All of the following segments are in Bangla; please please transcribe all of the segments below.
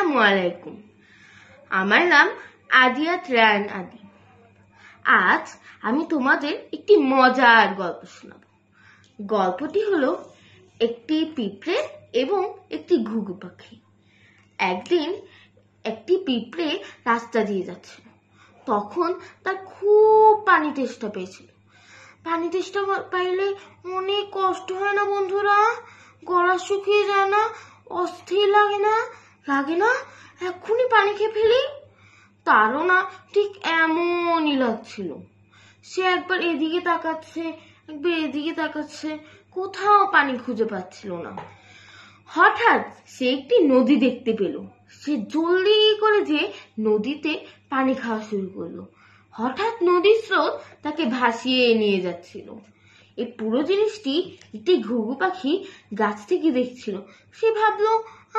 আসসালামু আলাইকুম। আমার নাম আদিয়াত রায়ান আদি। আজ আমি তোমাদের একটি মজার গল্প শোনাব। গল্পটি হলো একটি পিঁপড়ে এবং একটি ঘুঘু পাখি। একদিন একটি পিঁপড়ে রাস্তা দিয়ে যাচ্ছিল। তখন তার খুব পানি তেষ্টা পেয়েছিল। পানি তেষ্টা পাইলে অনেক কষ্ট হয় না বন্ধুরা? গলা শুকিয়ে যায় না? অস্থির লাগে না এক্ষুনি পানি খেয়ে ফেলি? তারও না ঠিক এমনই লাগছিল। সে একবার এদিকে তাকাচ্ছে, একবার এদিকে তাকাচ্ছে, কোথাও পানি খুঁজে পাচ্ছিল না। হঠাৎ সে একটি নদী দেখতে পেল। সে জলদি করে যে নদীতে পানি খাওয়া শুরু করলো। হঠাৎ নদীর স্রোত তাকে ভাসিয়ে নিয়ে যাচ্ছিল। এই পুরো জিনিসটি একটি ঘুঘু পাখি গাছ থেকে দেখছিল। সে ভাবলো,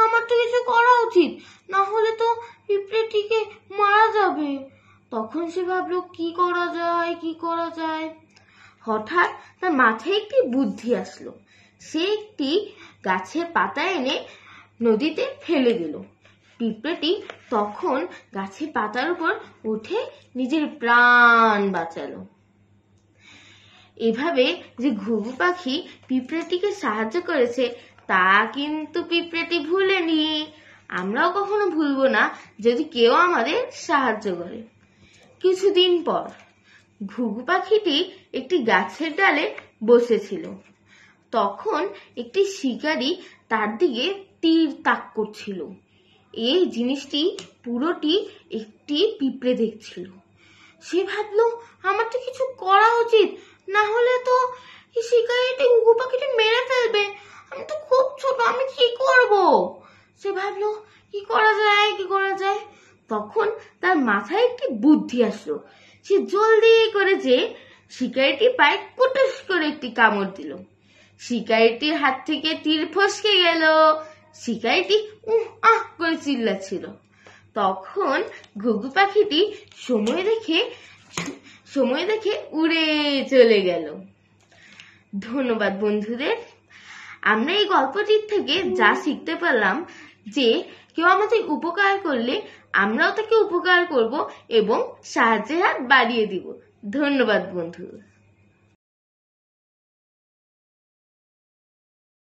আমার তো কিছু করা উচিত, না হলে তো পিঁপড়েটিকে মারা যাবে। তখন সে ভাবলো, কি করা যায়। হঠাৎ তার মাথায় একটি বুদ্ধি আসলো। সে একটি গাছের পাতা এনে নদীতে ফেলে দিল। পিঁপড়েটি তখন গাছের পাতার উপর উঠে নিজের প্রাণ বাঁচালো। এভাবে যে ঘুঘু পাখি পিঁপড়েটিকে সাহায্য করেছে তা কিন্তু পিঁপড়েটি ভুলেনি। আমরাও কখনো ভুলবো না যদি কেউ আমাদের সাহায্য করে। কিছুদিন পর ঘুঘু পাখিটি একটি গাছের ডালে বসেছিল। তখন একটি শিকারী তার দিকে তীর তাক করছিল। এই জিনিসটি পুরোটি একটি পিঁপড়ে দেখছিল। সে ভাবলো, আমার তো কিছু করা উচিত, না হলে তো এই শিকারীটি ঘুঘু পাখিটি মেরে ফেলবে। আমি তো খুব ছোট, আমি কি করব? সে ভাবলো, কি করা যায়। তখন তার মাথায় একটি বুদ্ধি আসলো। সে জলদি করে যে শিকারীটির পায়ে কুটুস করে একটি কামড় দিল। শিকারীটির হাত থেকে তীর ফসকে গেল। শিকারীটি আহ করে চিল্লাচ্ছিল। তখন ঘুঘু পাখিটি সময় দেখে উড়ে চলে গেল। ধন্যবাদ বন্ধুদের। আমরা এই গল্পটির থেকে যা শিখতে পারলাম যে কেউ আমাদের উপকার করলে আমরাও তাকে উপকার করব এবং সাহায্যের হাত বাড়িয়ে দিব। ধন্যবাদ বন্ধু।